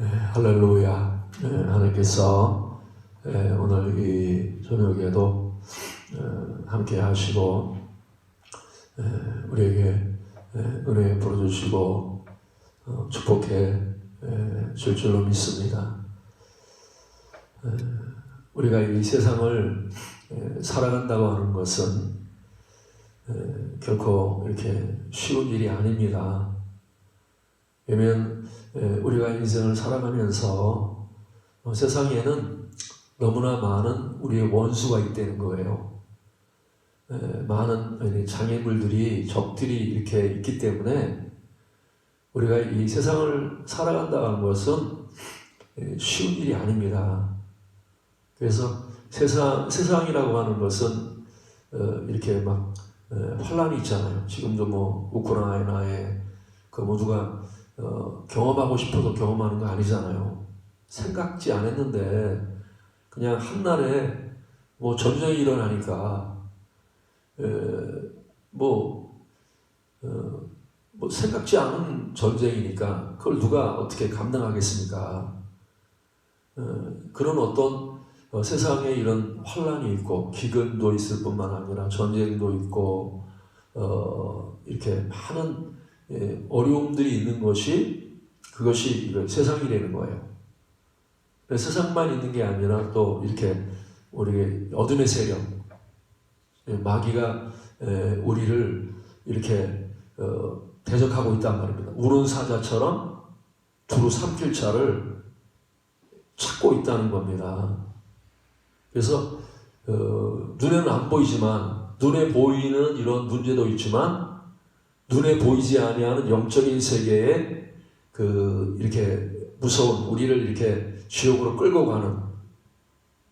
할렐루야. 하나님께서 오늘 이 저녁에도 함께 하시고 우리에게 은혜 부어주시고 축복해 줄 줄로 믿습니다. 우리가 이 세상을 살아간다고 하는 것은 결코 이렇게 쉬운 일이 아닙니다. 왜냐하면 우리가 인생을 살아가면서 세상에는 너무나 많은 우리의 원수가 있다는 거예요. 많은 장애물들이, 적들이 이렇게 있기 때문에 우리가 이 세상을 살아간다는 것은 쉬운 일이 아닙니다. 그래서 세상이라고 하는 것은 이렇게 막 환란이 있잖아요. 지금도 뭐 우크라이나에 그 모두가 경험하고 싶어서 경험하는 거 아니잖아요. 생각지 않았는데 그냥 한날에 뭐 전쟁이 일어나니까 뭐 생각지 않은 전쟁이니까 그걸 누가 어떻게 감당하겠습니까? 그런 어떤 세상에 이런 환란이 있고 기근도 있을 뿐만 아니라 전쟁도 있고 이렇게 많은 어려움들이 있는 그것이 세상이라는 거예요. 세상만 있는 게 아니라 또 이렇게 우리 어둠의 세력, 마귀가 우리를 이렇게 대적하고 있단 말입니다. 우른 사자처럼 두루 삼킬 자를 찾고 있다는 겁니다. 그래서 눈에는 안 보이지만, 눈에 보이는 이런 문제도 있지만 눈에 보이지 아니하는 영적인 세계에 이렇게 무서운 우리를 이렇게 지옥으로 끌고 가는,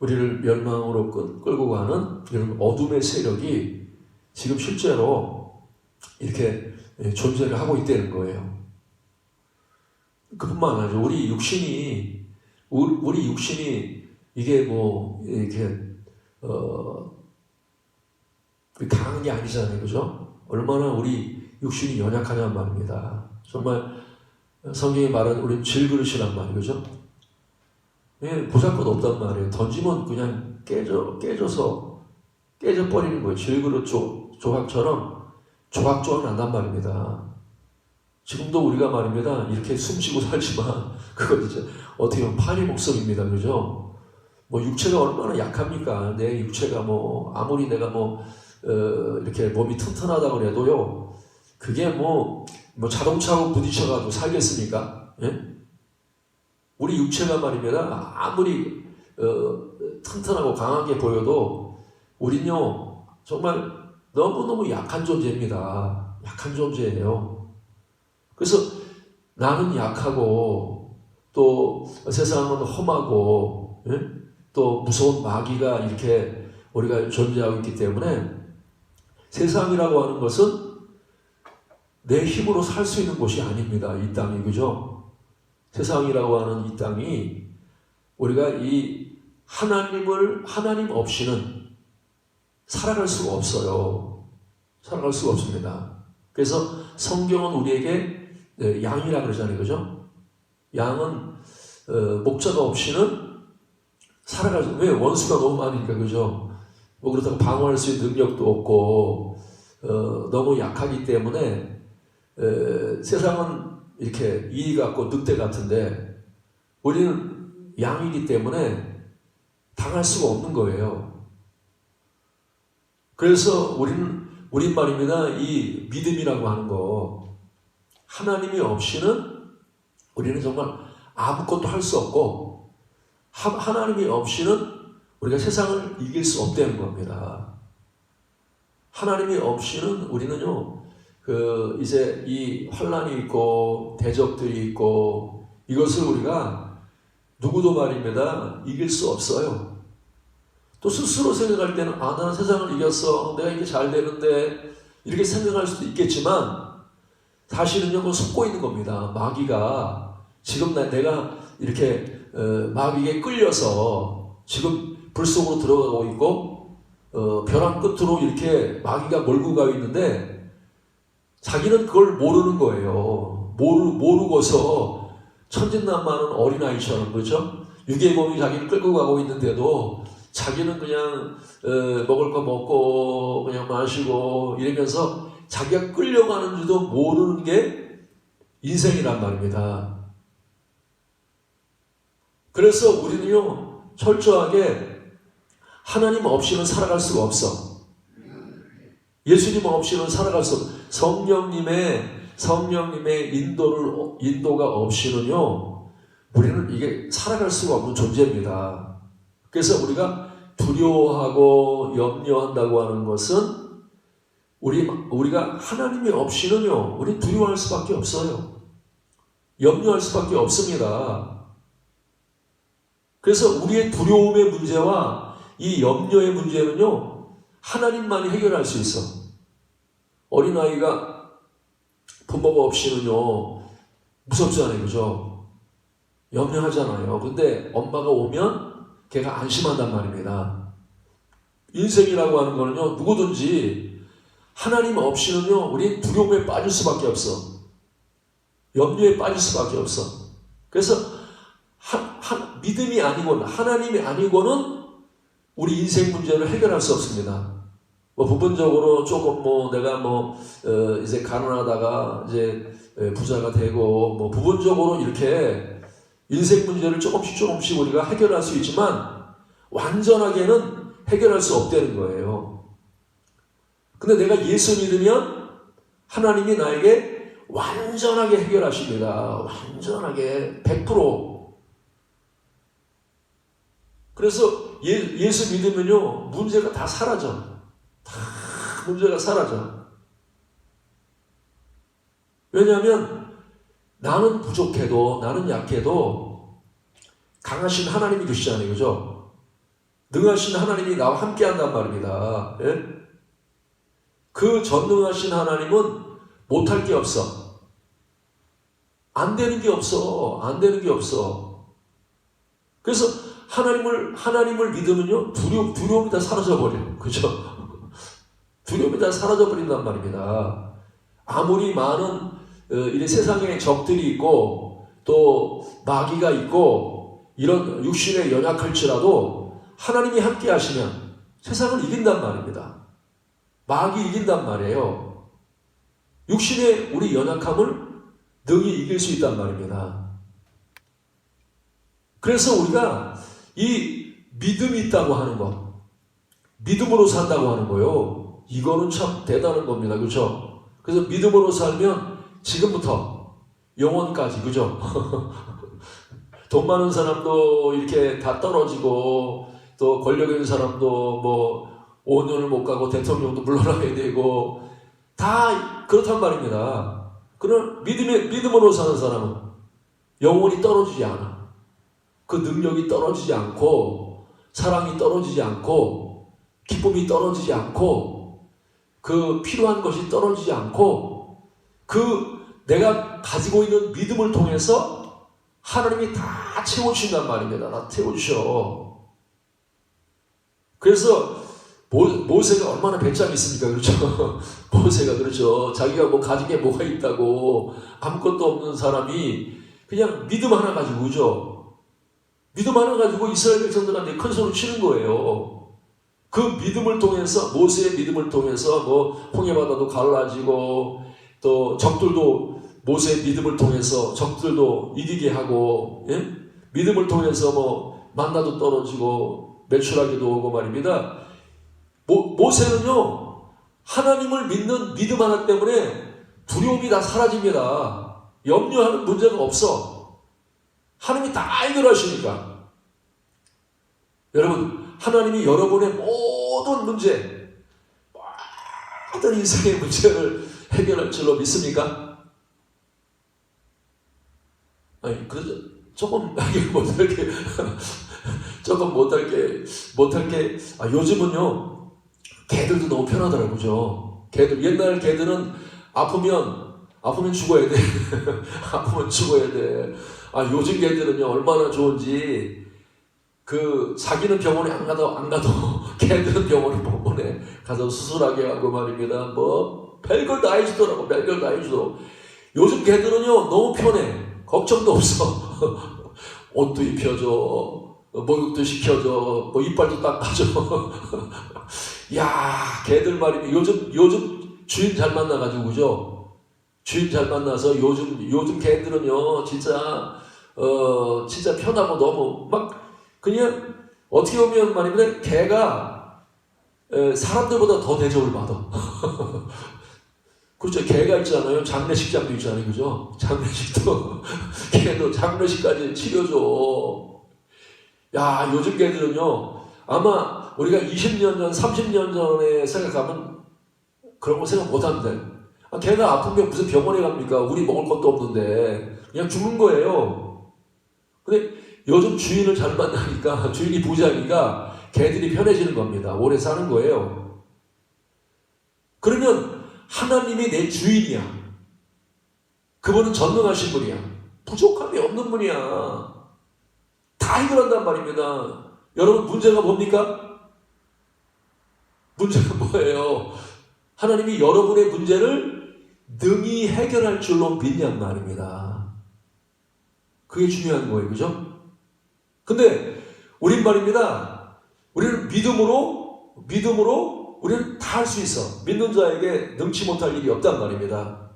우리를 멸망으로 끌고 가는 이런 어둠의 세력이 지금 실제로 이렇게 존재를 하고 있다는 거예요. 그뿐만 아니라 우리 육신이 이게 뭐 이렇게 강한 게 아니잖아요, 그죠? 얼마나 우리 육신이 연약하냔 말입니다. 정말 성경이 말하는 우리 질그릇이란 말이에요, 그죠? 보잘것 없단 말이에요. 던지면 그냥 깨져버리는 거예요. 질그릇 조각처럼 조각조각 난단 말입니다. 지금도 우리가 말입니다. 이렇게 숨쉬고 살지만 그거 진짜 어떻게 보면 파리 목성입니다, 그죠? 뭐 육체가 얼마나 약합니까? 내 육체가 뭐 아무리 내가 이렇게 몸이 튼튼하다고 해도요, 그게 뭐 자동차하고 부딪혀가지고 살겠습니까? 예? 우리 육체가 말입니다. 아무리 튼튼하고 강하게 보여도 우린요 정말 너무너무 약한 존재입니다. 약한 존재예요. 그래서 나는 약하고 또 세상은 험하고 또 무서운 마귀가 이렇게 우리가 존재하고 있기 때문에 세상이라고 하는 것은 내 힘으로 살 수 있는 곳이 아닙니다. 이 땅이, 그죠? 세상이라고 하는 이 땅이 우리가 이 하나님 없이는 살아갈 수가 없어요. 살아갈 수가 없습니다. 그래서 성경은 우리에게 양이라 그러잖아요, 그죠? 양은 목자가 없이는 살아갈 수, 왜? 원수가 너무 많으니까, 그죠? 뭐 그렇다고 방어할 수 있는 능력도 없고 너무 약하기 때문에 세상은 이렇게 이 같고 늑대 같은데 우리는 양이기 때문에 당할 수가 없는 거예요. 그래서 우린 말입니다. 이 믿음이라고 하는 거, 하나님이 없이는 우리는 정말 아무것도 할 수 없고, 하나님이 없이는 우리가 세상을 이길 수 없다는 겁니다. 하나님이 없이는 우리는요, 이제 이 환란이 있고 대적들이 있고 이것을 우리가 누구도 말입니다. 이길 수 없어요. 또 스스로 생각할 때는 나는 세상을 이겼어. 내가 이게 잘 되는데 이렇게 생각할 수도 있겠지만 사실은요, 그건 속고 있는 겁니다. 마귀가 지금 내가 이렇게 마귀에 끌려서 지금 불 속으로 들어가고 있고 벼랑 끝으로 이렇게 마귀가 몰고 가고 있는데 자기는 그걸 모르는 거예요. 모르고서 천진난만한 어린아이처럼, 그렇죠? 유괴범이 자기를 끌고 가고 있는데도 자기는 그냥 먹을 거 먹고 그냥 마시고 이러면서 자기가 끌려가는 줄도 모르는 게 인생이란 말입니다. 그래서 우리는요, 철저하게 하나님 없이는 살아갈 수가 없어. 예수님 없이는 살아갈 수 없어. 성령님의 인도가 없이는요, 우리는 이게 살아갈 수가 없는 존재입니다. 그래서 우리가 두려워하고 염려한다고 하는 것은 우리가 하나님이 없이는요, 우리 두려워할 수밖에 없어요. 염려할 수밖에 없습니다. 그래서 우리의 두려움의 문제와 이 염려의 문제는요, 하나님만이 해결할 수 있어. 어린아이가 부모가 없이는요, 무섭잖아요, 그죠? 염려하잖아요. 근데 엄마가 오면 걔가 안심한단 말입니다. 인생이라고 하는 거는요, 누구든지 하나님 없이는요, 우리 두려움에 빠질 수밖에 없어. 염려에 빠질 수밖에 없어. 그래서 믿음이 아니고는, 하나님이 아니고는 우리 인생 문제를 해결할 수 없습니다. 부분적으로 조금 내가 이제 가난하다가 이제 부자가 되고 부분적으로 이렇게 인생 문제를 조금씩 우리가 해결할 수 있지만 완전하게는 해결할 수 없다는 거예요. 근데 내가 예수 믿으면 하나님이 나에게 완전하게 해결하십니다. 완전하게 100%. 그래서 예수 믿으면요, 문제가 다 사라져. 다 문제가 사라져. 왜냐하면 나는 부족해도, 나는 약해도 강하신 하나님이 계시잖아요, 그죠? 능하신 하나님이 나와 함께 한단 말입니다. 예? 그 전능하신 하나님은 못할 게 없어. 안 되는 게 없어. 안 되는 게 없어. 그래서 하나님을 믿으면요, 두려움이 다 사라져버려요. 그죠? 두려움이 다 사라져버린단 말입니다. 아무리 많은 이 세상에 적들이 있고 또 마귀가 있고 이런 육신에 연약할지라도 하나님이 함께 하시면 세상을 이긴단 말입니다. 마귀 이긴단 말이에요. 육신의 우리 연약함을 능히 이길 수 있단 말입니다. 그래서 우리가 이 믿음이 있다고 하는 것, 믿음으로 산다고 하는 거요, 이거는 참 대단한 겁니다. 그렇죠? 그래서 믿음으로 살면 지금부터 영원까지, 그죠? 돈 많은 사람도 이렇게 다 떨어지고, 또 권력 있는 사람도 5년을 못 가고 대통령도 물러나야 되고, 다 그렇단 말입니다. 그런 믿음으로 사는 사람은 영원히 떨어지지 않아. 그 능력이 떨어지지 않고, 사랑이 떨어지지 않고, 기쁨이 떨어지지 않고, 그 필요한 것이 떨어지지 않고, 내가 가지고 있는 믿음을 통해서 하나님이 다 채워주신단 말입니다. 다 채워주셔. 그래서 모세가 얼마나 배짱이 있습니까? 그렇죠? 모세가 그렇죠. 자기가 가진 게 뭐가 있다고, 아무것도 없는 사람이 그냥 믿음 하나 가지고, 그죠? 믿음 하나 가지고 이스라엘 백성들한테 큰 소리 치는 거예요. 그 믿음을 통해서, 모세의 믿음을 통해서 홍해바다도 갈라지고, 또 적들도 모세의 믿음을 통해서 적들도 이기게 하고, 예? 믿음을 통해서 만나도 떨어지고 매출하기도 오고 말입니다. 모세는요, 하나님을 믿는 믿음 하나 때문에 두려움이 다 사라집니다. 염려하는 문제가 없어. 하나님이 다 해결하시니까. 여러분, 하나님이 여러분의 모든 문제, 모든 인생의 문제를 해결할 줄로 믿습니까? 아니, 그래서 조금 못할게, 요즘은요, 개들도 너무 편하더라고요. 그죠? 옛날 개들은 아프면 죽어야 돼. 아프면 죽어야 돼. 요즘 개들은요, 얼마나 좋은지, 자기는 병원에 안 가도 개들은 병원에 가서 수술하게 하고 말입니다. 별걸 다 해주더라고. 별걸 다 해주더라고. 요즘 개들은요, 너무 편해. 걱정도 없어. 옷도 입혀줘, 목욕도 시켜줘, 뭐 이빨도 닦아줘. 야, 걔들 말이면 요즘 주인 잘 만나가지고 그죠? 주인 잘 만나서 요즘 걔들은요 진짜 편하고 너무 막 그냥 어떻게 보면 말입니다. 걔가 사람들보다 더 대접을 받아. 그렇죠. 개가 있잖아요. 장례식장도 있잖아요. 그죠? 장례식도 걔도 장례식까지 치료줘. 야, 요즘 개들은요. 아마 우리가 20년 전, 30년 전에 생각하면 그런 거 생각 못 한대. 걔가 아프면 무슨 병원에 갑니까? 우리 먹을 것도 없는데 그냥 죽는 거예요. 근데 요즘 주인을 잘 만나니까 주인이 부자니까 개들이 편해지는 겁니다. 오래 사는 거예요. 그러면 하나님이 내 주인이야. 그분은 전능하신 분이야. 부족함이 없는 분이야. 다 해결한단 말입니다. 여러분 문제가 뭡니까? 문제가 뭐예요? 하나님이 여러분의 문제를 능히 해결할 줄로 믿냔 말입니다. 그게 중요한 거예요. 그죠? 근데 우린 말입니다. 우리는 믿음으로 우리는 다 할 수 있어. 믿는 자에게 능치 못할 일이 없단 말입니다.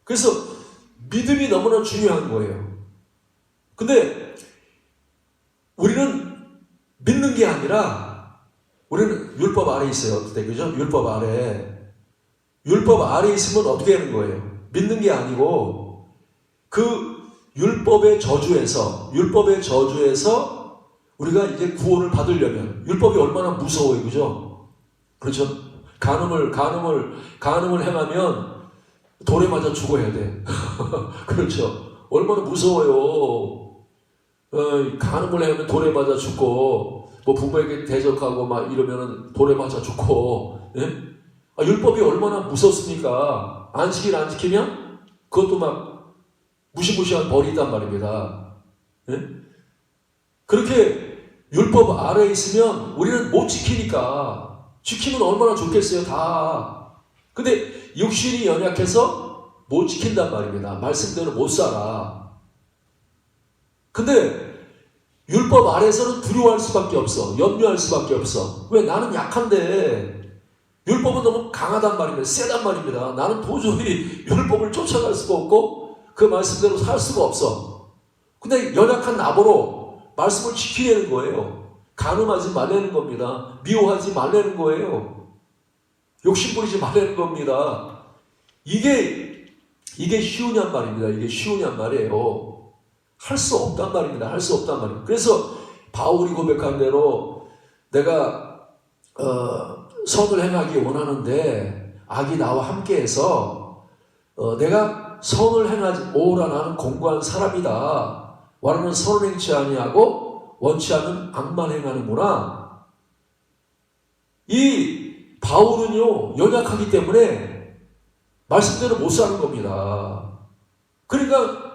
그래서 믿음이 너무나 중요한 거예요. 근데 우리는 믿는 게 아니라 우리는 율법 아래 있어요. 어때? 그죠? 율법 아래 있으면 어떻게 하는 거예요? 믿는 게 아니고 그 율법의 저주에서 우리가 이제 구원을 받으려면 율법이 얼마나 무서워요. 그죠? 그렇죠? 간음을 행하면 돌에 맞아 죽어야 돼. 그렇죠? 얼마나 무서워요. 간음을 행하면 돌에 맞아 죽고 뭐 부모에게 대적하고 막 이러면은 돌에 맞아 죽고. 예? 율법이 얼마나 무섭습니까? 안식일 안 지키면 그것도 막 무시무시한 벌이 있단 말입니다. 예? 그렇게 율법 아래에 있으면 우리는 못 지키니까 지키면 얼마나 좋겠어요, 다. 근데 육신이 연약해서 못 지킨단 말입니다. 말씀대로 못 살아. 근데 율법 아래에서는 두려워할 수밖에 없어. 염려할 수밖에 없어. 왜? 나는 약한데 율법은 너무 강하단 말입니다. 세단 말입니다. 나는 도저히 율법을 쫓아갈 수가 없고 그 말씀대로 살 수가 없어. 근데 연약한 나보로 말씀을 지키려는 거예요. 간음하지 말라는 겁니다. 미워하지 말라는 거예요. 욕심부리지 말라는 겁니다. 이게 쉬우냔 말입니다. 이게 쉬우냔 말이에요. 할 수 없단 말입니다. 할 수 없단 말입니다. 그래서 바울이 고백한 대로 내가 선을 행하기 원하는데 악이 나와 함께해서 내가 선을 행하지 오라 나는 공고한 사람이다. 원하는 선을 행치 아니하고 원치 않은 악만 행하는구나. 이 바울은요 연약하기 때문에 말씀대로 못 사는 겁니다. 그러니까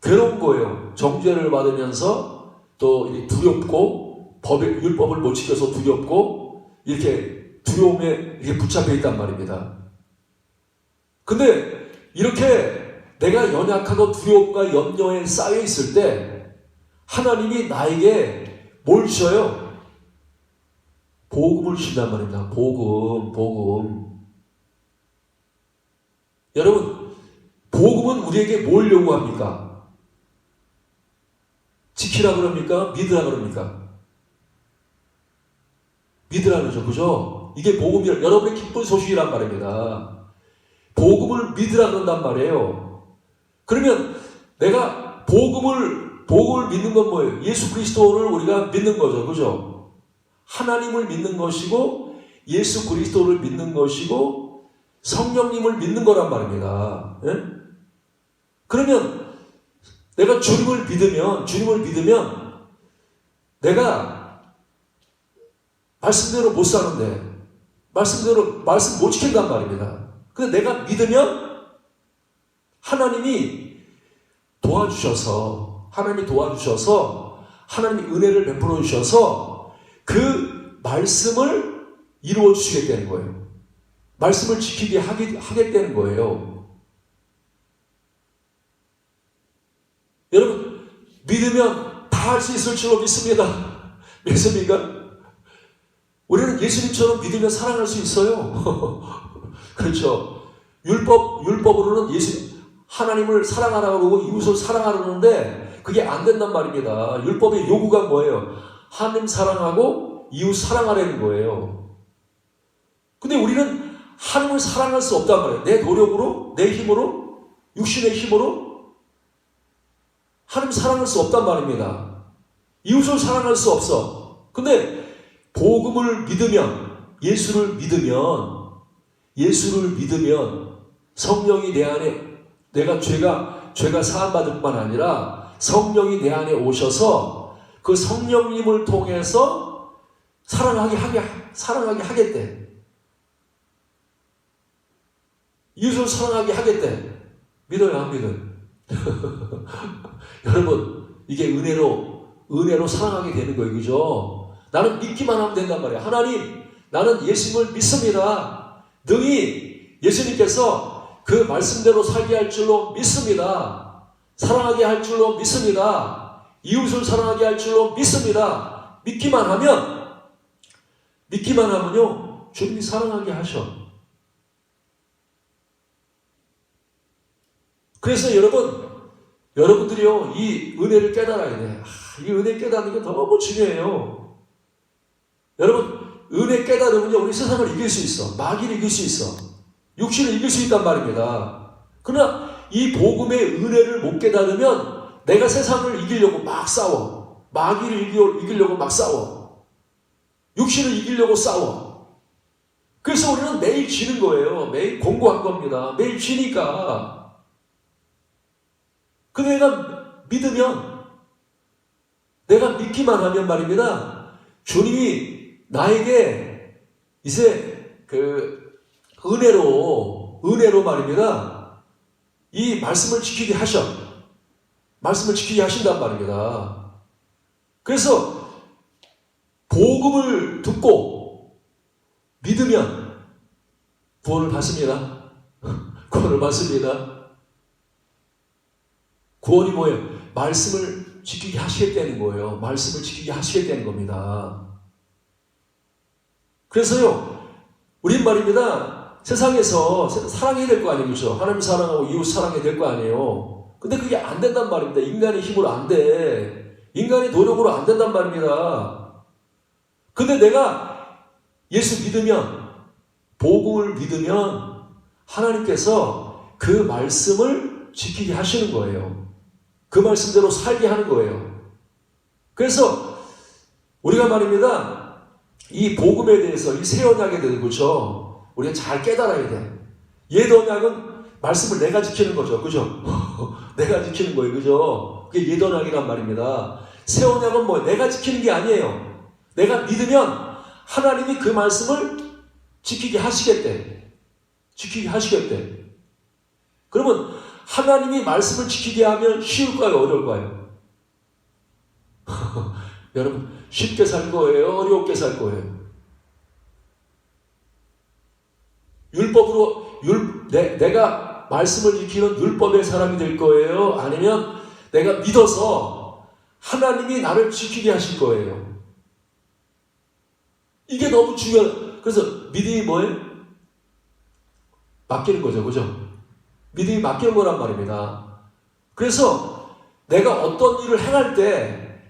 괴로운 거예요. 정죄를 받으면서 또 두렵고 율법을 못 지켜서 두렵고 이렇게 두려움에 이렇게 붙잡혀 있단 말입니다. 근데 이렇게 내가 연약하고 두려움과 염려에 쌓여 있을 때 하나님이 나에게 뭘 주셔요? 복음을 주신단 말입니다. 복음. 여러분, 복음은 우리에게 뭘 요구합니까? 지키라 그럽니까? 믿으라 그럽니까? 믿으라 그러죠. 그죠? 이게 복음이라, 여러분의 기쁜 소식이란 말입니다. 복음을 믿으라 그런단 말이에요. 그러면 내가 복음을 믿는 건 뭐예요? 예수 그리스도를 우리가 믿는 거죠. 그죠? 하나님을 믿는 것이고 예수 그리스도를 믿는 것이고 성령님을 믿는 거란 말입니다. 예? 그러면 내가 주님을 믿으면 내가 말씀대로 못 사는데 말씀 못 지킨단 말입니다. 근데 내가 믿으면 하나님이 도와주셔서 하나님이 은혜를 베풀어 주셔서 그 말씀을 이루어 주시겠다는 거예요. 말씀을 지키게 하겠다는 거예요. 여러분, 믿으면 다 할 수 있을 줄로 믿습니다. 믿습니까? 우리는 예수님처럼 믿으면 사랑할 수 있어요. 그렇죠. 율법으로는 하나님을 사랑하라고 그러고 이웃을 사랑하라는데 그게 안 된단 말입니다. 율법의 요구가 뭐예요? 하나님 사랑하고 이웃 사랑하라는 거예요. 근데 우리는 하나님을 사랑할 수 없단 말이에요. 내 노력으로, 내 힘으로, 육신의 힘으로 하나님 사랑할 수 없단 말입니다. 이웃을 사랑할 수 없어. 근데 복음을 믿으면, 예수를 믿으면 성령이 내 안에, 내가 죄가 사함받을 뿐만 아니라 성령이 내 안에 오셔서 그 성령님을 통해서 사랑하게 하겠대. 이웃을 사랑하게 하겠대. 믿어요, 안 믿어요? 여러분, 이게 은혜로 사랑하게 되는 거예요. 그죠? 나는 믿기만 하면 된단 말이에요. 하나님, 나는 예수님을 믿습니다. 능히 예수님께서 그 말씀대로 살게 할 줄로 믿습니다. 사랑하게 할 줄로 믿습니다. 이웃을 사랑하게 할 줄로 믿습니다. 믿기만 하면요, 주님이 사랑하게 하셔. 그래서 여러분들이요, 이 은혜를 깨달아야 돼. 이 은혜 깨닫는 게 너무 중요해요. 여러분, 은혜 깨달으면요, 우리 세상을 이길 수 있어. 마귀를 이길 수 있어. 육신을 이길 수 있단 말입니다. 그러나 이 복음의 은혜를 못 깨달으면 내가 세상을 이기려고 막 싸워. 마귀를 이기려고 막 싸워. 육신을 이기려고 싸워. 그래서 우리는 매일 지는 거예요. 매일 공고한 겁니다. 매일 지니까. 근데 내가 믿기만 하면 말입니다. 주님이 나에게 이제 은혜로 말입니다. 이 말씀을 지키게 하신단 말입니다. 그래서 복음을 듣고 믿으면 구원을 받습니다. 구원을 받습니다. 구원이 뭐예요? 말씀을 지키게 하시겠다는 거예요. 말씀을 지키게 하시겠다는 겁니다. 그래서요, 우린 말입니다. 세상에서 사랑해야 될 거 아니에요. 그렇죠? 하나님 사랑하고 이웃 사랑해야 될 거 아니에요. 근데 그게 안 된단 말입니다. 인간의 힘으로 안 돼. 인간의 노력으로 안 된단 말입니다. 근데 내가 예수 믿으면, 복음을 믿으면 하나님께서 그 말씀을 지키게 하시는 거예요. 그 말씀대로 살게 하는 거예요. 그래서 우리가 말입니다. 이 복음에 대해서, 이 새 언약에 대해서, 그렇죠? 우리가 잘 깨달아야 돼. 옛 언약은 말씀을 내가 지키는 거죠. 그죠? 내가 지키는 거예요. 그죠? 그게 옛 언약이란 말입니다. 새 언약은 뭐예요? 내가 지키는 게 아니에요. 내가 믿으면 하나님이 그 말씀을 지키게 하시겠대. 그러면 하나님이 말씀을 지키게 하면 쉬울까요? 어려울까요? 여러분, 쉽게 살 거예요? 어렵게 살 거예요? 내가 말씀을 지키는 율법의 사람이 될 거예요? 아니면 내가 믿어서 하나님이 나를 지키게 하실 거예요? 이게 너무 중요해요. 그래서 믿음이 뭐예요? 맡기는 거죠. 그죠? 믿음이 맡기는 거란 말입니다. 그래서 내가 어떤 일을 행할 때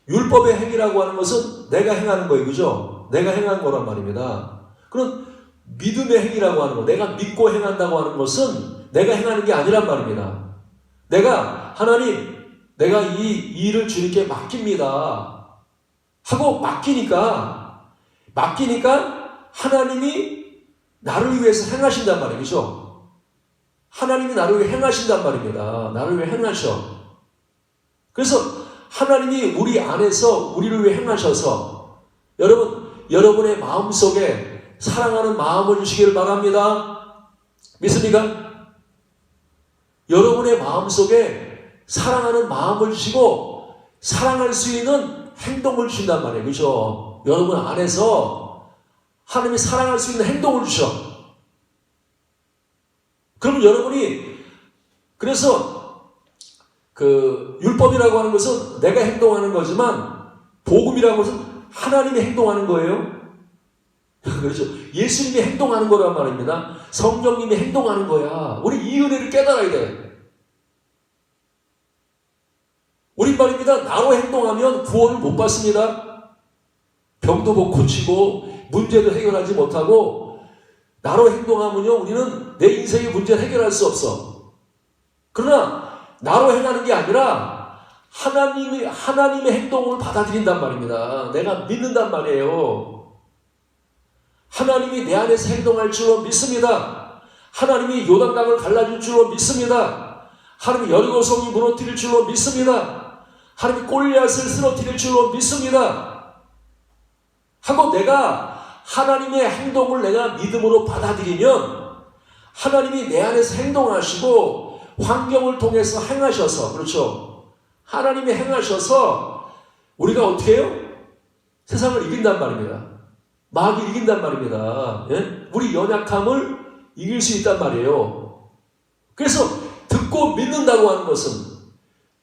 율법의 행위라고 하는 것은 내가 행하는 거예요. 그죠? 내가 행한 거란 말입니다. 그럼 믿음의 행위라고 하는 거, 내가 믿고 행한다고 하는 것은 내가 행하는 게 아니란 말입니다. 하나님, 내가 이 일을 주님께 맡깁니다 하고 맡기니까 하나님이 나를 위해서 행하신단 말이에요. 그죠? 하나님이 나를 위해 행하신단 말입니다. 나를 위해 행하셔. 그래서 하나님이 우리 안에서 우리를 위해 행하셔서 여러분의 마음속에 사랑하는 마음을 주시기를 바랍니다. 믿습니까? 여러분의 마음속에 사랑하는 마음을 주시고 사랑할 수 있는 행동을 주신단 말이에요. 그렇죠? 여러분 안에서 하나님이 사랑할 수 있는 행동을 주셔. 그럼 여러분이 그래서 그 율법이라고 하는 것은 내가 행동하는 거지만 복음이라고 하는 것은 하나님이 행동하는 거예요. 그렇죠. 예수님이 행동하는 거란 말입니다. 성령님이 행동하는 거야. 우리 이 은혜를 깨달아야 돼. 우리 말입니다. 나로 행동하면 구원을 못 받습니다. 병도 못 고치고 문제도 해결하지 못하고 나로 행동하면요 우리는 내 인생의 문제를 해결할 수 없어. 그러나 나로 행하는 게 아니라 하나님의 행동을 받아들인단 말입니다. 내가 믿는단 말이에요. 하나님이 내 안에서 행동할 줄로 믿습니다. 하나님이 요단강을 갈라줄 줄로 믿습니다. 하나님이 여리고성이 무너뜨릴 줄로 믿습니다. 하나님이 골리앗을 쓰러뜨릴 줄로 믿습니다. 하고 내가 하나님의 행동을 내가 믿음으로 받아들이면 하나님이 내 안에서 행동하시고 환경을 통해서 행하셔서, 그렇죠? 하나님이 행하셔서 우리가 어떻게 해요? 세상을 이긴단 말입니다. 마귀를 이긴단 말입니다. 예? 우리 연약함을 이길 수 있단 말이에요. 그래서 듣고 믿는다고 하는 것은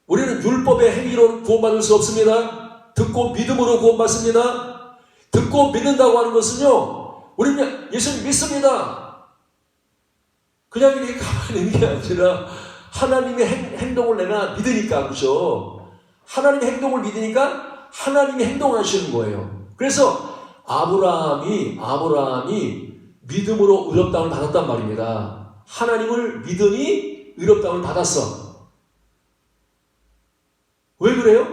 우리는 율법의 행위로는 구원받을 수 없습니다. 듣고 믿음으로 구원받습니다. 듣고 믿는다고 하는 것은요, 우리는 예수님 믿습니다. 그냥 이렇게 가만히 있는 게 아니라 하나님의 행동을 내가 믿으니까, 그렇죠? 하나님의 행동을 믿으니까 하나님이 행동하시는 거예요. 그래서 아브라함이 믿음으로 의롭다함을 받았단 말입니다. 하나님을 믿으니 의롭다함을 받았어. 왜 그래요?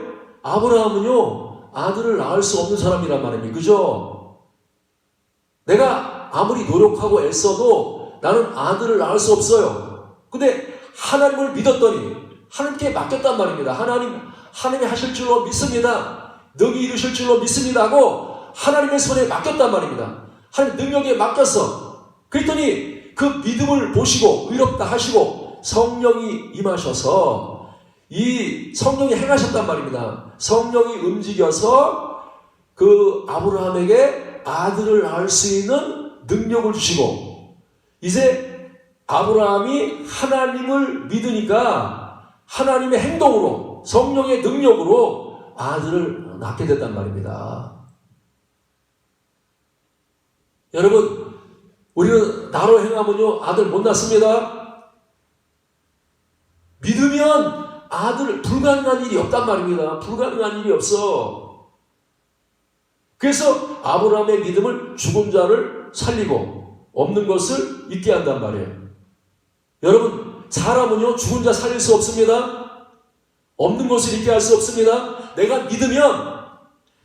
아브라함은요 아들을 낳을 수 없는 사람이란 말입니다. 그죠? 내가 아무리 노력하고 애써도 나는 아들을 낳을 수 없어요. 근데 하나님을 믿었더니 하나님께 맡겼단 말입니다. 하나님이 하실 줄로 믿습니다. 능히 이루실 줄로 믿습니다 하고 하나님의 손에 맡겼단 말입니다. 하나님 능력에 맡겼어. 그랬더니 그 믿음을 보시고 의롭다 하시고 성령이 임하셔서 이 성령이 행하셨단 말입니다. 성령이 움직여서 그 아브라함에게 아들을 낳을 수 있는 능력을 주시고 이제 아브라함이 하나님을 믿으니까 하나님의 행동으로 성령의 능력으로 아들을 낳게 됐단 말입니다. 여러분, 우리는 나로 행하면요 아들 못 낳습니다. 믿으면 아들 불가능한 일이 없단 말입니다. 불가능한 일이 없어. 그래서 아브라함의 믿음을 죽은 자를 살리고 없는 것을 있게 한단 말이에요. 여러분, 사람은요 죽은 자 살릴 수 없습니다. 없는 것을 있게 할 수 없습니다. 내가 믿으면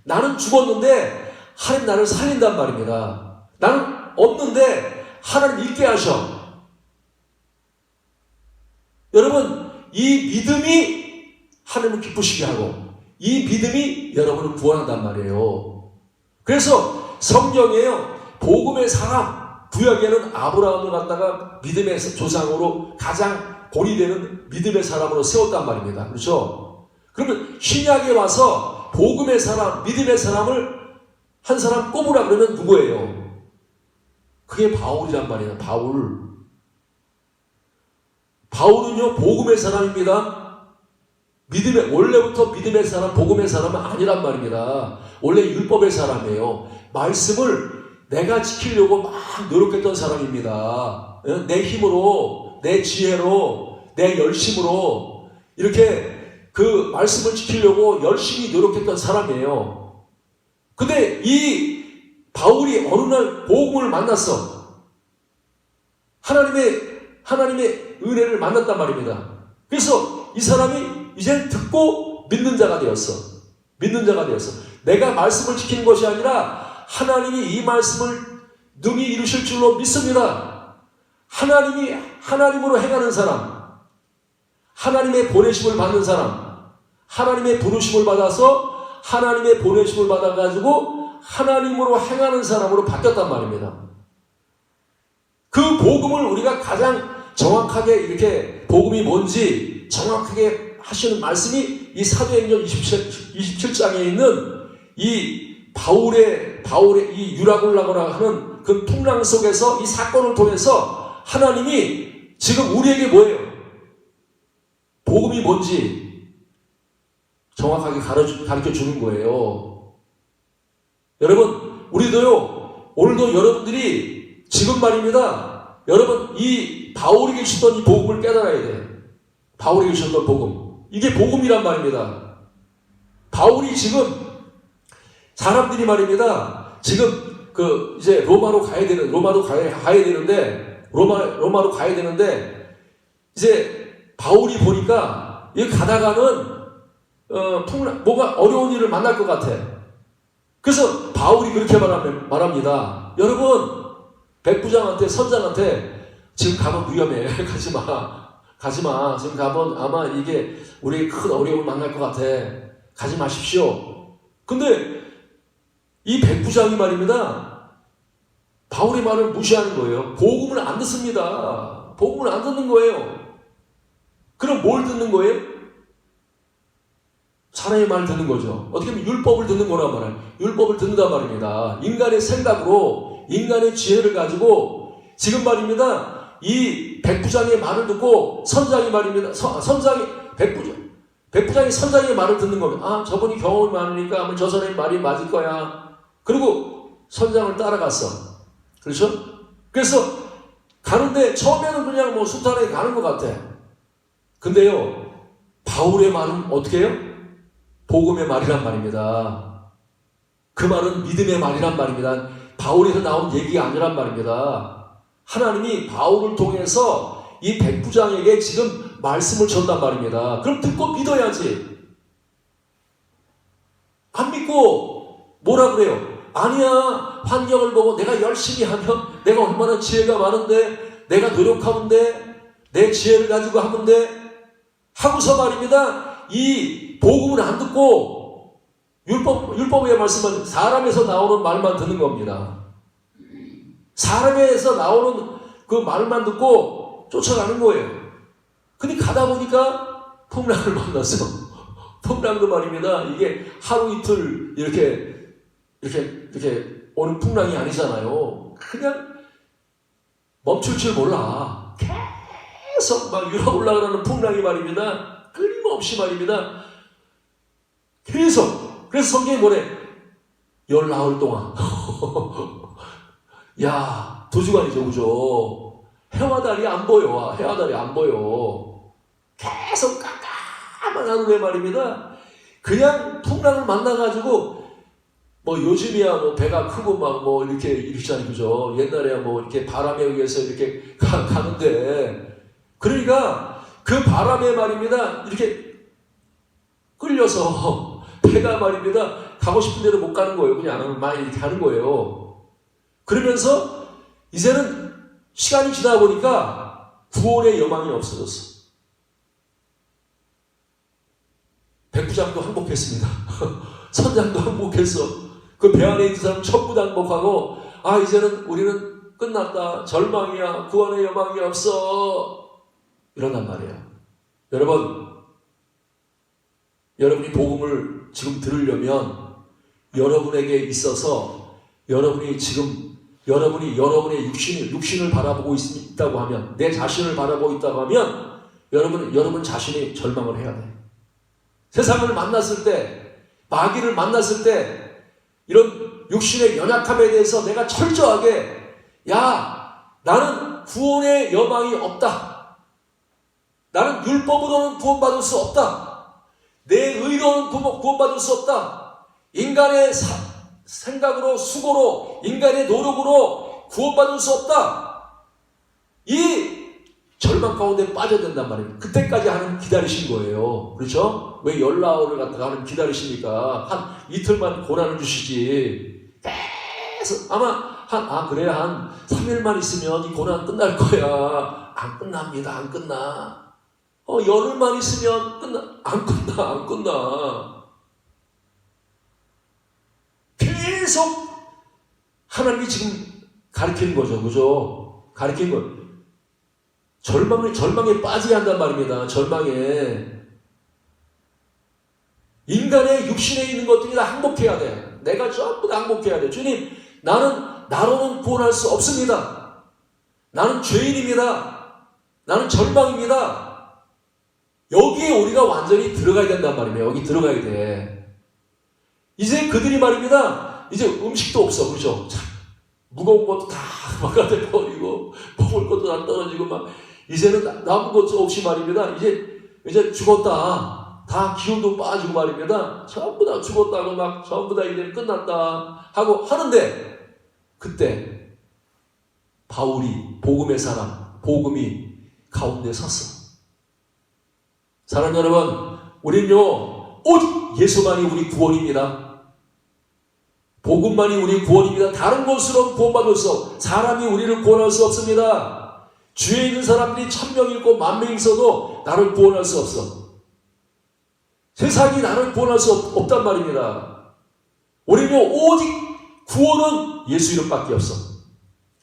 나는 죽었는데 하나님 나를 살린단 말입니다. 나는 없는데 하나님 있게 하셔. 여러분, 이 믿음이 하나님을 기쁘시게 하고 이 믿음이 여러분을 구원한단 말이에요. 그래서 성경에요 복음의 사람, 구약에는 아브라함을 갖다가 믿음의 조상으로 가장 본이 되는 믿음의 사람으로 세웠단 말입니다. 그렇죠? 그러면 신약에 와서 복음의 사람, 믿음의 사람을 한 사람 꼽으라 그러면 누구예요? 그게 바울이란 말이에요. 바울은요 복음의 사람입니다. 원래부터 믿음의 사람, 복음의 사람은 아니란 말입니다. 원래 율법의 사람이에요. 말씀을 내가 지키려고 막 노력했던 사람입니다. 내 힘으로, 내 지혜로, 내 열심으로 이렇게 그 말씀을 지키려고 열심히 노력했던 사람이에요. 근데 이 바울이 어느 날 복음을 만났어. 하나님의 은혜를 만났단 말입니다. 그래서 이 사람이 이제 듣고 믿는 자가 되었어. 믿는 자가 되었어. 내가 말씀을 지키는 것이 아니라 하나님이 이 말씀을 능히 이루실 줄로 믿습니다. 하나님으로 행하는 사람, 하나님의 보내심을 받는 사람, 하나님의 부르심을 받아서 하나님의 보내심을 받아가지고 하나님으로 행하는 사람으로 바뀌었단 말입니다. 그 복음을 우리가 가장 정확하게 이렇게 복음이 뭔지 정확하게 하시는 말씀이 이 사도행전 27장에 있는 이 바울의 이 유라굴라고라 하는 그 풍랑 속에서 이 사건을 통해서 하나님이 지금 우리에게 뭐예요? 복음이 뭔지 정확하게 가르쳐 주는 거예요. 여러분, 우리도요, 오늘도 여러분들이 지금 말입니다. 여러분, 이 바울이 계시던 이 복음을 깨달아야 돼. 바울이 계셨던 복음. 이게 복음이란 말입니다. 바울이 지금 사람들이 말입니다. 지금 이제 로마로 가야 되는데 이제 바울이 보니까 이 가다가는 뭐가 어려운 일을 만날 것 같아. 그래서 바울이 그렇게 말합니다. 여러분, 백부장한테, 선장한테 지금 가면 위험해. 가지 마. 지금 가면 아마 이게 우리 큰 어려움을 만날 것 같아. 가지 마십시오. 근데 이 백부장이 말입니다. 바울의 말을 무시하는 거예요. 복음을 안 듣습니다. 복음을 안 듣는 거예요. 그럼 뭘 듣는 거예요? 사람의 말을 듣는 거죠. 어떻게 보면 율법을 듣는 거란 말이에요. 율법을 듣는단 말입니다. 인간의 생각으로, 인간의 지혜를 가지고 지금 말입니다. 이 백부장의 말을 듣고 선장이 말입니다. 백부장이 선장의 말을 듣는 겁니다. 아, 저분이 경험이 많으니까 아마 저 사람의 말이 맞을 거야. 그리고 선장을 따라갔어. 그렇죠? 그래서 가는데 처음에는 그냥 뭐 수탈에 가는 것 같아. 근데요, 바울의 말은 어떻게 해요? 복음의 말이란 말입니다. 그 말은 믿음의 말이란 말입니다. 바울에서 나온 얘기가 아니란 말입니다. 하나님이 바울을 통해서 이 백부장에게 지금 말씀을 줬단 말입니다. 그럼 듣고 믿어야지. 안 믿고 뭐라 그래요? 아니야, 환경을 보고 내가 열심히 하면 내가 얼마나 지혜가 많은데, 내가 노력하면 돼, 내 지혜를 가지고 하면 돼 하고서 말입니다. 이 복음을 안 듣고 율법의 말씀은 사람에서 나오는 말만 듣는 겁니다. 사람에서 나오는 그 말만 듣고 쫓아가는 거예요. 근데 가다 보니까 풍랑을 만났어. 풍랑도 말입니다. 이게 하루 이틀 이렇게 오는 풍랑이 아니잖아요. 그냥 멈출 줄 몰라. 계속 막 유라 올라가는 풍랑이 말입니다. 끊임없이 말입니다. 계속. 그래서 성경이 뭐래? 19 동안. 야, 2주간이죠, 그죠? 해와 달이 안 보여. 해와 달이 안 보여. 계속 깜깜한 하늘에 말입니다. 그냥 풍랑을 만나가지고 뭐 요즘이야 뭐 배가 크고 막 뭐 이렇잖아요, 그죠? 옛날에야 뭐 이렇게 바람에 의해서 이렇게 가는데, 그러니까 그 바람에 말입니다. 이렇게 끌려서 배가 말입니다. 가고 싶은 대로 못 가는 거예요. 그냥 많이 이렇게 가는 거예요. 그러면서 이제는 시간이 지나다 보니까 구원의 여망이 없어졌어. 백부장도 항복했습니다. 선장도 항복했어. 그 배 안에 있는 사람 전부 다 항복하고, 아, 이제는 우리는 끝났다. 절망이야. 구원의 여망이 없어. 이런단 말이에요. 여러분이 복음을 지금 들으려면 여러분에게 있어서 여러분이 여러분의 육신을 바라보고 있다고 하면, 내 자신을 바라보고 있다고 하면 여러분 자신이 절망을 해야 돼. 세상을 만났을 때, 마귀를 만났을 때 이런 육신의 연약함에 대해서 내가 철저하게, 야, 나는 구원의 여망이 없다. 나는 율법으로는 구원받을 수 없다. 내 의로는 구원받을 수 없다. 인간의 생각으로, 수고로, 인간의 노력으로 구원받을 수 없다. 이 절망 가운데 빠져야 된단 말이에요. 그때까지 하나님 기다리신 거예요. 그렇죠? 왜 열나흘을 갖다가 하나님 기다리십니까? 한 이틀만 고난을 주시지. 계속 아마 한 3일만 있으면 이 고난 끝날 거야. 안 끝납니다. 안 끝나. 열흘만 있으면 안 끝나. 계속 하나님이 지금 가르치는 거죠. 그죠? 가르치는 거. 절망에 빠지게 한단 말입니다. 절망에. 인간의 육신에 있는 것들이 다 항복해야 돼. 내가 전부 다 항복해야 돼. 주님, 나로는 구원할 수 없습니다. 나는 죄인입니다. 나는 절망입니다. 여기에 우리가 완전히 들어가야 된단 말이에요. 여기 들어가야 돼. 이제 그들이 말입니다. 이제 음식도 없어. 그렇죠? 참, 무거운 것도 다 바깥에 버리고 먹을 것도 다 떨어지고 막 이제는 남은 것 없이 말입니다. 이제 죽었다. 다 기운도 빠지고 말입니다. 전부 다 죽었다고 막 전부 다 이제 끝났다 하고 하는데 그때 바울이 복음의 사람, 복음이 가운데 섰어. 사랑하는 여러분, 우리는요 오직 예수만이 우리 구원입니다. 복음만이 우리 구원입니다. 다른 것으로 구원받을 수 없어. 사람이 우리를 구원할 수 없습니다. 주위에 있는 사람들이 1000명 있고 10,000명 있어도 나를 구원할 수 없어. 세상이 나를 구원할 수 없단 말입니다. 우리는 오직 구원은 예수 이름밖에 없어.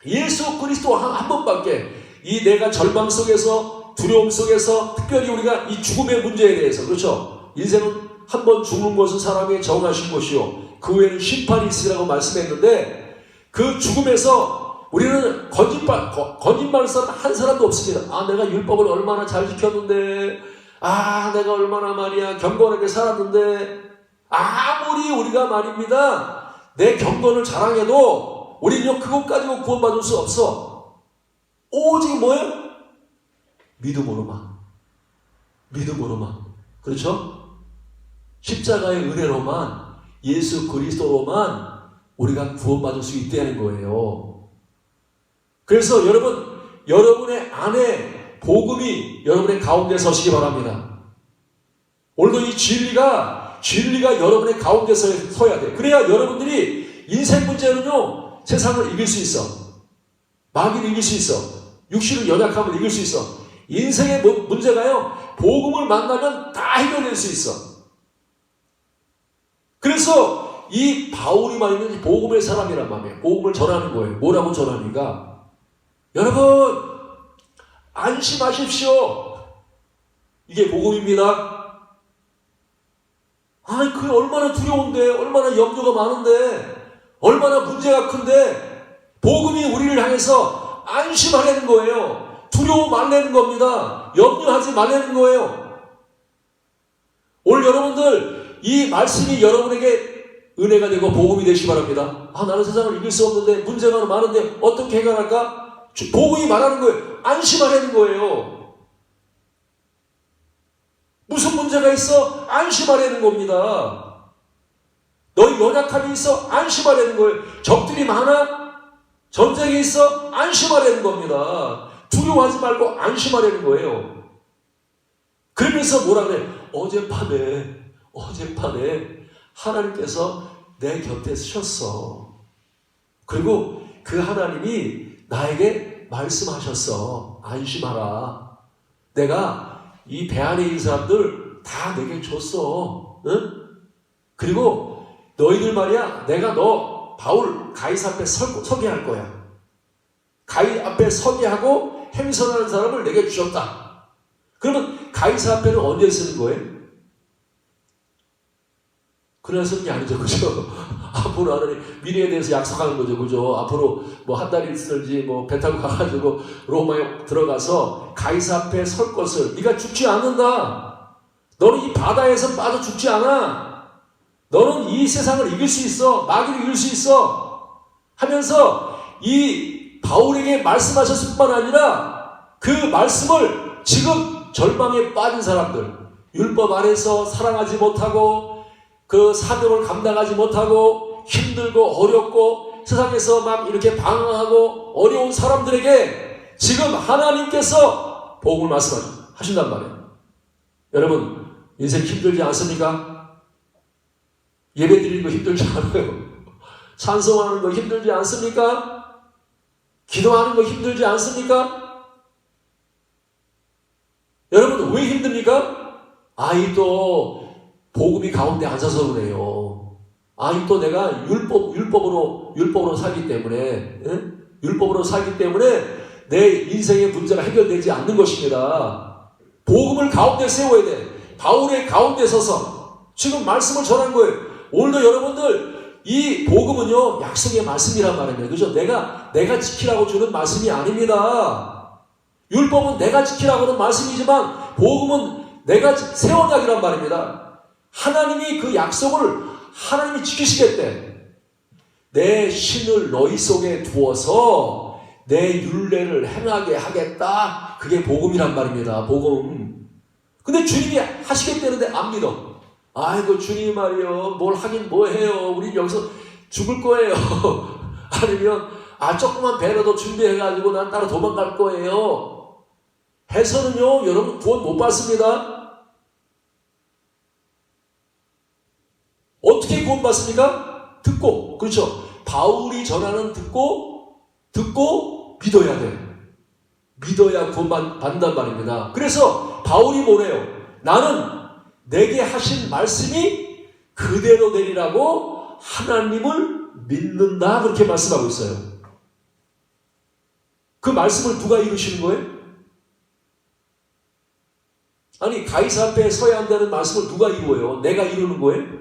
예수 그리스도 한 번밖에. 이 내가 절망 속에서 두려움 속에서 특별히 우리가 이 죽음의 문제에 대해서 그렇죠. 인생은 한 번 죽는 것은 사람의 정하신 것이요 그 후에는 심판이 있으라고 말씀했는데 그 죽음에서 우리는 거짓말 사람 한 사람도 없습니다. 아 내가 율법을 얼마나 잘 지켰는데 아 내가 얼마나 말이야 경건하게 살았는데 아무리 우리가 말입니다 내 경건을 자랑해도 우리는 그것 가지고 구원받을 수 없어. 오직 뭐예요? 믿음으로만 그렇죠? 십자가의 은혜로만 예수 그리스도로만 우리가 구원받을 수 있다는 거예요. 그래서 여러분 여러분의 안에 복음이 여러분의 가운데 서시기 바랍니다. 오늘도 이 진리가 여러분의 가운데 서야 돼. 그래야 여러분들이 인생 문제는요 세상을 이길 수 있어. 마귀를 이길 수 있어. 육신의 연약함을 이길 수 있어. 인생의 문제가요 복음을 만나면 다 해결될 수 있어. 그래서 이 바울이 말하는 복음의 사람이란 말이에요. 복음을 전하는 거예요. 뭐라고 전하니까 여러분 안심하십시오. 이게 복음입니다. 아니 그게 얼마나 두려운데 얼마나 염려가 많은데 얼마나 문제가 큰데 복음이 우리를 향해서 안심하라는 거예요. 두려워 말라는 겁니다. 염려하지 말라는 거예요. 오늘 여러분들 이 말씀이 여러분에게 은혜가 되고 복음이 되시기 바랍니다. 아 나는 세상을 이길 수 없는데 문제가 많은데 어떻게 해결할까? 복음이 말하는 거예요. 안심하라는 거예요. 무슨 문제가 있어? 안심하라는 겁니다. 너희 연약함이 있어? 안심하라는 거예요. 적들이 많아? 전쟁이 있어? 안심하라는 겁니다. 두려워하지 말고 안심하라는 거예요. 그러면서 뭐라 그래? 어젯밤에 하나님께서 내 곁에 서셨어. 그리고 그 하나님이 나에게 말씀하셨어. 안심하라. 내가 이 배 안에 있는 사람들 다 내게 줬어. 응? 그리고 너희들 말이야 내가 너 바울 가이사 앞에 서게 할 거야. 가이 앞에 서게 하고 행선하는 사람을 내게 주셨다. 그러면 가이사 앞에는 언제 쓰는 거예요? 그날 쓰는 게 아니죠. 그죠? 앞으로 하나님 미래에 대해서 약속하는 거죠. 그죠? 앞으로 뭐 한 달 있을지 뭐 배 타고 가가지고 로마에 들어가서 가이사 앞에 설 것을 네가 죽지 않는다. 너는 이 바다에서 빠져 죽지 않아. 너는 이 세상을 이길 수 있어. 마귀를 이길 수 있어. 하면서 이 바울에게 말씀하셨을 뿐만 아니라 그 말씀을 지금 절망에 빠진 사람들, 율법 아래서 사랑하지 못하고 그 사명을 감당하지 못하고 힘들고 어렵고 세상에서 막 이렇게 방황하고 어려운 사람들에게 지금 하나님께서 복음을 말씀하신단 말이에요. 여러분 인생 힘들지 않습니까? 예배 드리는 거 힘들지 않아요? 찬송하는 거 힘들지 않습니까? 기도하는 거 힘들지 않습니까? 여러분 왜 힘듭니까? 또 복음이 가운데 안 서서 그래요. 또 내가 율법으로 살기 때문에, 율법으로 살기 때문에 내 인생의 문제가 해결되지 않는 것입니다. 복음을 가운데 세워야 돼. 바울의 가운데 서서 지금 말씀을 전한 거예요. 오늘도 여러분들 이 복음은요 약속의 말씀이란 말이에요. 그죠? 내가 지키라고 주는 말씀이 아닙니다. 율법은 내가 지키라고 하는 말씀이지만 복음은 내가 새 언약이란 말입니다. 하나님이 그 약속을 하나님이 지키시겠대. 내 신을 너희 속에 두어서 내 율례를 행하게 하겠다. 그게 복음이란 말입니다. 복음. 근데 주님이 하시겠다는데 안 믿어. 아이고 주님 말이요. 뭘 하긴 뭐 해요. 우린 여기서 죽을 거예요. 아니면 조그만 배라도 준비해가지고 난 따로 도망갈 거예요. 해서는요. 여러분 구원 못 받습니다. 어떻게 구원 받습니까? 듣고. 그렇죠. 바울이 전하는 듣고 믿어야 돼. 믿어야 구원 받는단 말입니다. 그래서 바울이 뭐래요? 나는 내게 하신 말씀이 그대로 되리라고 하나님을 믿는다. 그렇게 말씀하고 있어요. 그 말씀을 누가 이루시는 거예요? 아니 가이사 앞에 서야 한다는 말씀을 누가 이루어요? 내가 이루는 거예요?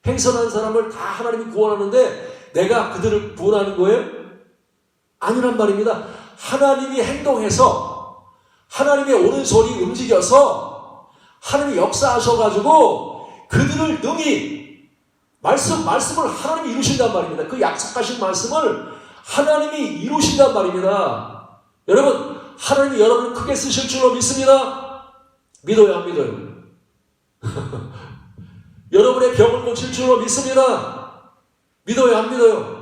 행선한 사람을 다 하나님이 구원하는데 내가 그들을 구원하는 거예요? 아니란 말입니다. 하나님이 행동해서 하나님의 오른손이 움직여서 하나님이 역사하셔가지고 그들을 능히 말씀을 하나님이 이루신단 말입니다. 그 약속하신 말씀을 하나님이 이루신단 말입니다. 여러분 하나님이 여러분을 크게 쓰실 줄로 믿습니다. 믿어요 안 믿어요? 여러분의 병을 고칠 줄로 믿습니다. 믿어요 안 믿어요?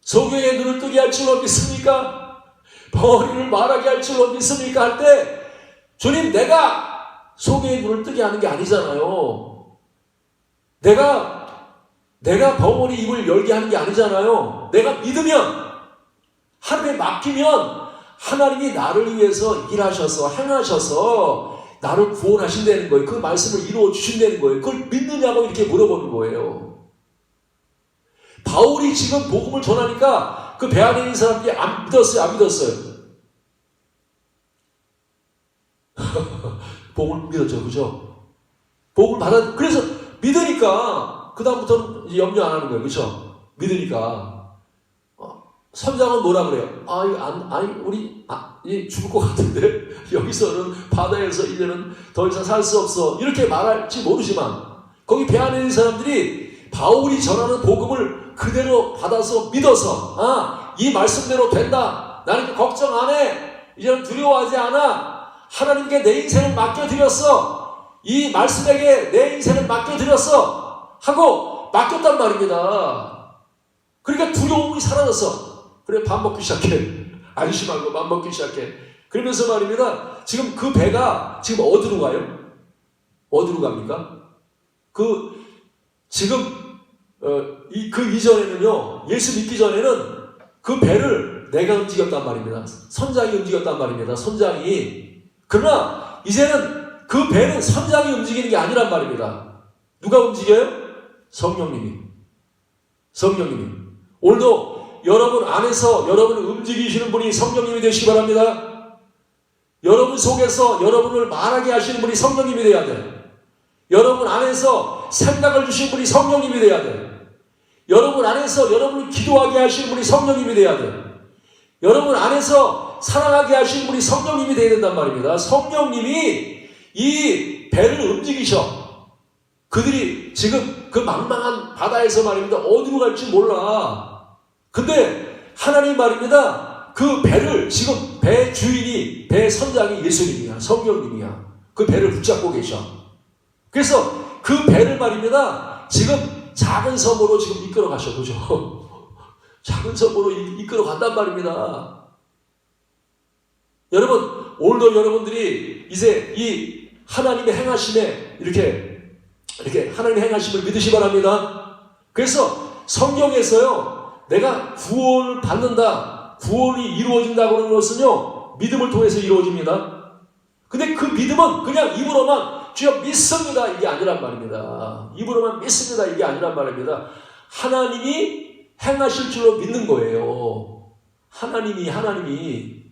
소경의 눈을 뜨게 할 줄로 믿습니까? 벙어리를 말하게 할 줄로 믿습니까? 할 때 주님 내가 소경의 눈을 뜨게 하는 게 아니잖아요. 내가 벙어리 입을 열게 하는 게 아니잖아요. 내가 믿으면 하나님에 맡기면 하나님이 나를 위해서 일하셔서 행하셔서 나를 구원하신다는 거예요. 그 말씀을 이루어 주신다는 거예요. 그걸 믿느냐고 이렇게 물어보는 거예요. 바울이 지금 복음을 전하니까 그 배 안에 있는 사람들이 안 믿었어요? 안 믿었어요? 복음을 믿었죠. 그죠? 복음을 그래서 믿으니까 그 다음부터는 염려 안 하는 거예요. 그죠? 믿으니까 선장은 뭐라 그래요? 우리 죽을 것 같은데 여기서는 바다에서 이제는 더 이상 살 수 없어. 이렇게 말할지 모르지만 거기 배 안에 있는 사람들이 바울이 전하는 복음을 그대로 받아서 믿어서 이 말씀대로 된다. 나는 걱정 안 해. 이제는 두려워하지 않아. 하나님께 내 인생을 맡겨드렸어. 이 말씀에게 내 인생을 맡겨드렸어. 하고 맡겼단 말입니다. 그러니까 두려움이 사라졌어. 그래 밥 먹기 시작해. 안심하고 밥 먹기 시작해. 그러면서 말입니다. 지금 그 배가 지금 어디로 가요? 어디로 갑니까? 그 이전에는요, 예수 믿기 전에는 그 배를 내가 움직였단 말입니다. 선장이 움직였단 말입니다. 선장이. 그러나 이제는 그 배는 선장이 움직이는 게 아니란 말입니다. 누가 움직여요? 성령님이. 오늘도 여러분 안에서 여러분을 움직이시는 분이 성령님이 되시기 바랍니다. 여러분 속에서 여러분을 말하게 하시는 분이 성령님이 되어야 돼요. 여러분 안에서 생각을 주신 분이 성령님이 되어야 돼요. 여러분 안에서 여러분을 기도하게 하시는 분이 성령님이 되어야 돼요. 여러분 안에서 사랑하게 하시는 분이 성령님이 되어야 된단 말입니다. 성령님이 이 배를 움직이셔. 그들이 지금 그 망망한 바다에서 말입니다. 어디로 갈지 몰라. 근데 하나님 말입니다. 그 배를 지금 배 주인이, 배 선장이 예수님이야. 성령님이야. 그 배를 붙잡고 계셔. 그래서 그 배를 말입니다. 지금 작은 섬으로 지금 이끌어 가셔. 그죠? 작은 섬으로 이끌어 간단 말입니다. 여러분, 오늘도 여러분들이 이제 이 하나님의 행하심에 이렇게 하나님의 행하심을 믿으시 바랍니다. 그래서 성경에서요, 내가 구원을 받는다, 구원이 이루어진다고 하는 것은요, 믿음을 통해서 이루어집니다. 근데 그 믿음은 그냥 입으로만 주여 믿습니다 이게 아니란 말입니다. 입으로만 믿습니다 이게 아니란 말입니다. 하나님이 행하실 줄로 믿는 거예요. 하나님이.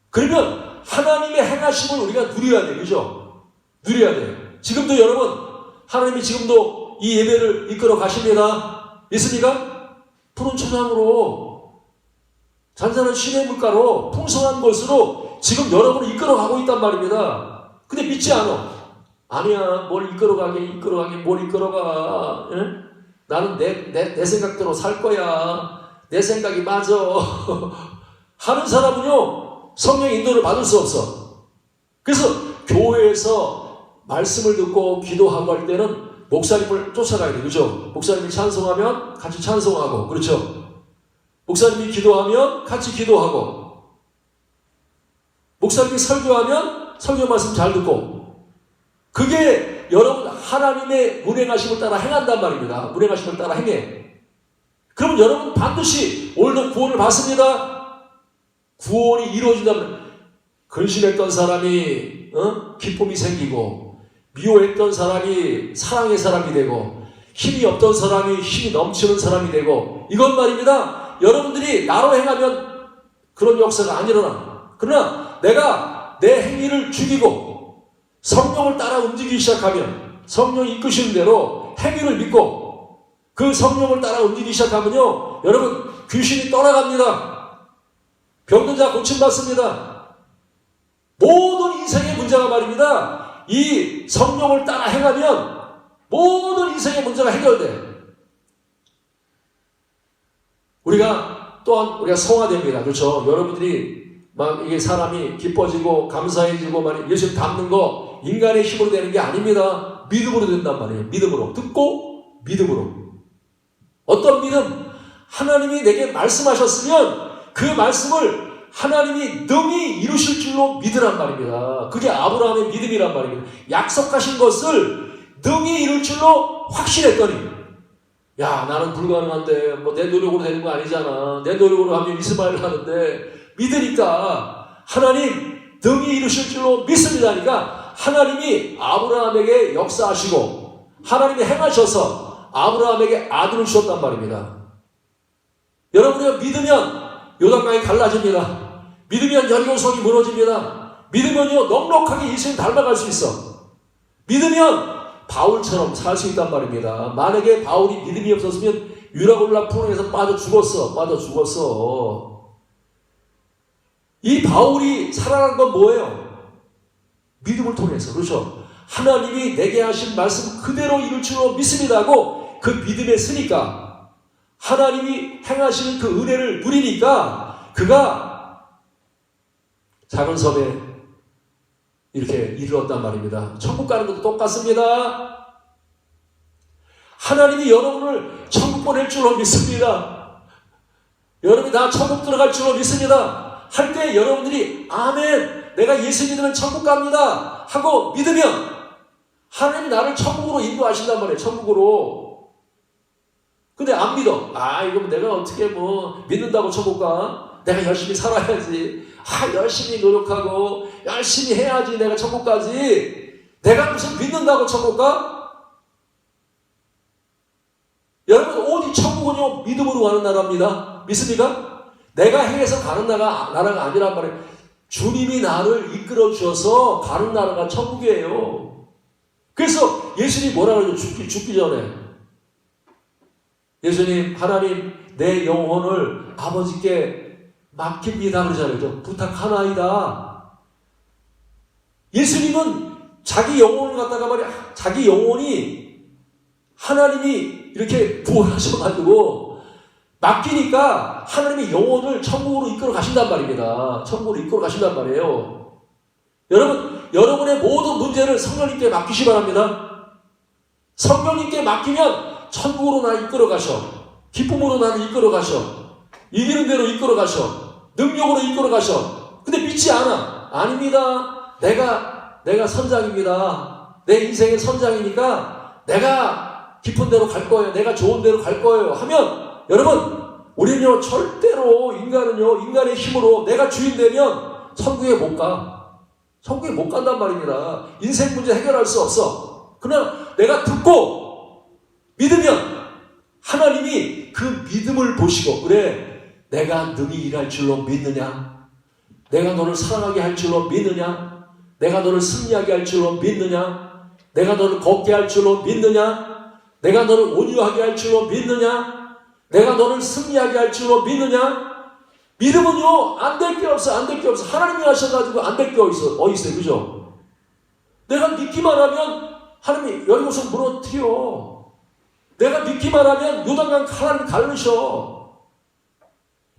그러면 하나님의 행하심을 우리가 누려야 돼요. 그죠? 누려야 돼요. 지금도 여러분, 하나님이 지금도 이 예배를 이끌어 가십니다. 믿습니까? 푸른 초장으로, 잔잔한 시냇물가로, 풍성한 것으로 지금 여러분을 이끌어 가고 있단 말입니다. 근데 믿지 않아. 아니야, 뭘 이끌어가게, 뭘 이끌어가. 예? 나는 내 생각대로 살 거야. 내 생각이 맞아. 하는 사람은요, 성령의 인도를 받을 수 없어. 그래서 교회에서 말씀을 듣고 기도하고 할 때는 목사님을 쫓아가야 돼. 그죠? 목사님이 찬송하면 같이 찬송하고. 그렇죠? 목사님이 기도하면 같이 기도하고. 목사님이 설교하면 설교 말씀 잘 듣고. 그게 여러분 하나님의 운행하심을 따라 행한단 말입니다. 운행하심을 따라 행해. 그러면 여러분 반드시 오늘도 구원을 받습니다. 구원이 이루어진다면 근심했던 사람이 기쁨이 생기고, 미워했던 사람이 사랑의 사람이 되고, 힘이 없던 사람이 힘이 넘치는 사람이 되고, 이건 말입니다. 여러분들이 나로 행하면 그런 역사가 안 일어나. 그러나 내가 내 행위를 죽이고 성령을 따라 움직이기 시작하면, 성령이 이끄시는 대로 행위를 믿고 그 성령을 따라 움직이기 시작하면요, 여러분 귀신이 떠나갑니다. 병든 자 고침받습니다. 모든 인생의 문제가 말입니다, 이 성령을 따라 행하면 모든 인생의 문제가 해결돼. 우리가 성화됩니다. 그렇죠? 여러분들이 막 이게 사람이 기뻐지고 감사해지고 막 예수님 닮는 거 인간의 힘으로 되는 게 아닙니다. 믿음으로 된단 말이에요. 믿음으로. 듣고 믿음으로. 어떤 믿음? 하나님이 내게 말씀하셨으면 그 말씀을 하나님이 능히 이루실 줄로 믿으란 말입니다. 그게 아브라함의 믿음이란 말입니다. 약속하신 것을 능히 이룰 줄로 확신했더니, 야, 나는 불가능한데 뭐 내 노력으로 되는 거 아니잖아. 내 노력으로 하면 이스마엘을 하는데, 믿으니까 하나님 능히 이루실 줄로 믿습니다니까 하나님이 아브라함에게 역사하시고 하나님이 행하셔서 아브라함에게 아들을 주셨단 말입니다. 여러분이 믿으면 요단강이 갈라집니다. 믿으면 여리고성이 무너집니다. 믿으면요 넉넉하게 예수님 닮아갈 수 있어. 믿으면 바울처럼 살 수 있단 말입니다. 만약에 바울이 믿음이 없었으면 유라굴라 풍랑에서 빠져 죽었어. 이 바울이 살아난 건 뭐예요? 믿음을 통해서. 그렇죠? 하나님이 내게 하신 말씀 그대로 이룰 줄로 믿습니다 하고 그 믿음에 서니까, 하나님이 행하시는 그 은혜를 누리니까 그가 작은 섬에 이렇게 이르렀단 말입니다. 천국 가는 것도 똑같습니다. 하나님이 여러분을 천국 보낼 줄로 믿습니다. 여러분이 다 천국 들어갈 줄로 믿습니다. 할 때 여러분들이 아멘, 내가 예수 믿으면 천국 갑니다 하고 믿으면 하나님이 나를 천국으로 인도하신단 말이에요. 천국으로. 근데 안 믿어. 이거 내가 어떻게 믿는다고 천국 가? 내가 열심히 살아야지. 열심히 노력하고 열심히 해야지 내가 천국 가지. 내가 무슨 믿는다고 천국 가? 여러분, 어디 천국은요 믿음으로 가는 나라입니다. 믿습니까? 내가 행해서 가는 나라가 아니란 말이에요. 주님이 나를 이끌어 주셔서 가는 나라가 천국이에요. 그래서 예수님이 뭐라 그러죠? 죽기 전에 예수님, 하나님 내 영혼을 아버지께 맡깁니다 그러잖아요. 부탁하나이다. 예수님은 자기 영혼을 갖다가 말이야, 자기 영혼이 하나님이 이렇게 구원하셔가지고 맡기니까 하나님이 영혼을 천국으로 이끌어 가신단 말입니다. 천국으로 이끌어 가신단 말이에요. 여러분, 여러분의 모든 문제를 성령님께 맡기시 바랍니다. 성령님께 맡기면 천국으로 나를 이끌어 가셔. 기쁨으로 나를 이끌어 가셔. 이기는 대로 이끌어 가셔. 능력으로 이끌어 가셔. 근데 믿지 않아. 아닙니다. 내가 선장입니다. 내 인생의 선장이니까 내가 깊은 데로 갈 거예요. 내가 좋은 데로 갈 거예요. 하면 여러분, 우리는요 절대로 인간의 힘으로 내가 주인 되면 천국에 못 가. 천국에 못 간단 말입니다. 인생 문제 해결할 수 없어. 그냥 내가 듣고 믿으면 하나님이 그 믿음을 보시고, 그래, 내가 능히 일할 줄로 믿느냐? 내가 너를 사랑하게 할 줄로 믿느냐? 내가 너를 승리하게 할 줄로 믿느냐? 내가 너를 걷게 할 줄로 믿느냐? 내가 너를 온유하게 할 줄로 믿느냐? 내가 너를 승리하게 할 줄로 믿느냐? 믿음은요 안 될 게 없어. 하나님이 하셔가지고 안 될 게 어디 있어요. 그죠? 내가 믿기만 하면 하나님이 여리고성 무너뜨려. 내가 믿기만 하면 요단강 하나님 갈르셔.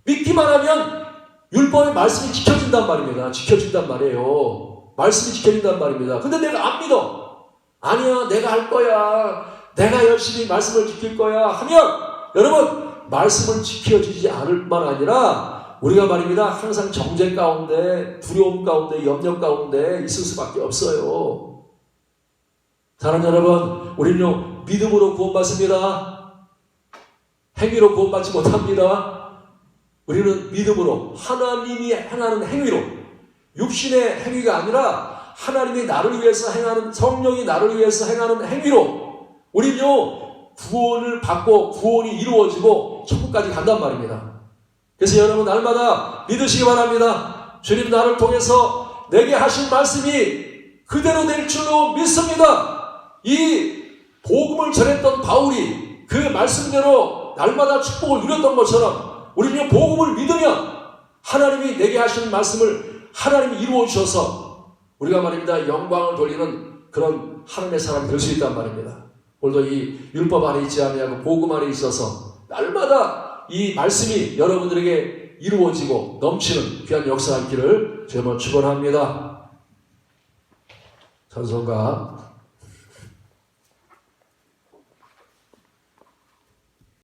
믿기만 하면 율법의 말씀이 지켜진단 말입니다. 지켜진단 말이에요. 말씀이 지켜진단 말입니다. 근데 내가 안 믿어. 아니야, 내가 할 거야. 내가 열심히 말씀을 지킬 거야 하면 여러분 말씀을 지켜지지 않을 뿐만 아니라 우리가 말입니다. 항상 정죄 가운데, 두려움 가운데, 염려 가운데 있을 수밖에 없어요. 사랑하는 여러분, 우리는요 믿음으로 구원받습니다. 행위로 구원받지 못합니다. 우리는 믿음으로 하나님이 행하는 행위로, 육신의 행위가 아니라 하나님이 나를 위해서 행하는, 성령이 나를 위해서 행하는 행위로 우리는요 구원을 받고 구원이 이루어지고 천국까지 간단 말입니다. 그래서 여러분 날마다 믿으시기 바랍니다. 주님 나를 통해서 내게 하신 말씀이 그대로 될 줄로 믿습니다. 이 복음을 전했던 바울이 그 말씀대로 날마다 축복을 누렸던 것처럼 우리는 복음을 믿으면 하나님이 내게 하신 말씀을 하나님이 이루어 주셔서 우리가 말입니다 영광을 돌리는 그런 하나님의 사람이 될 수 있단 말입니다. 오늘도 이 율법 안에 있지 아니하고 복음 안에 있어서 날마다 이 말씀이 여러분들에게 이루어지고 넘치는 귀한 역사가 있기를 제가 축원합니다. 찬송가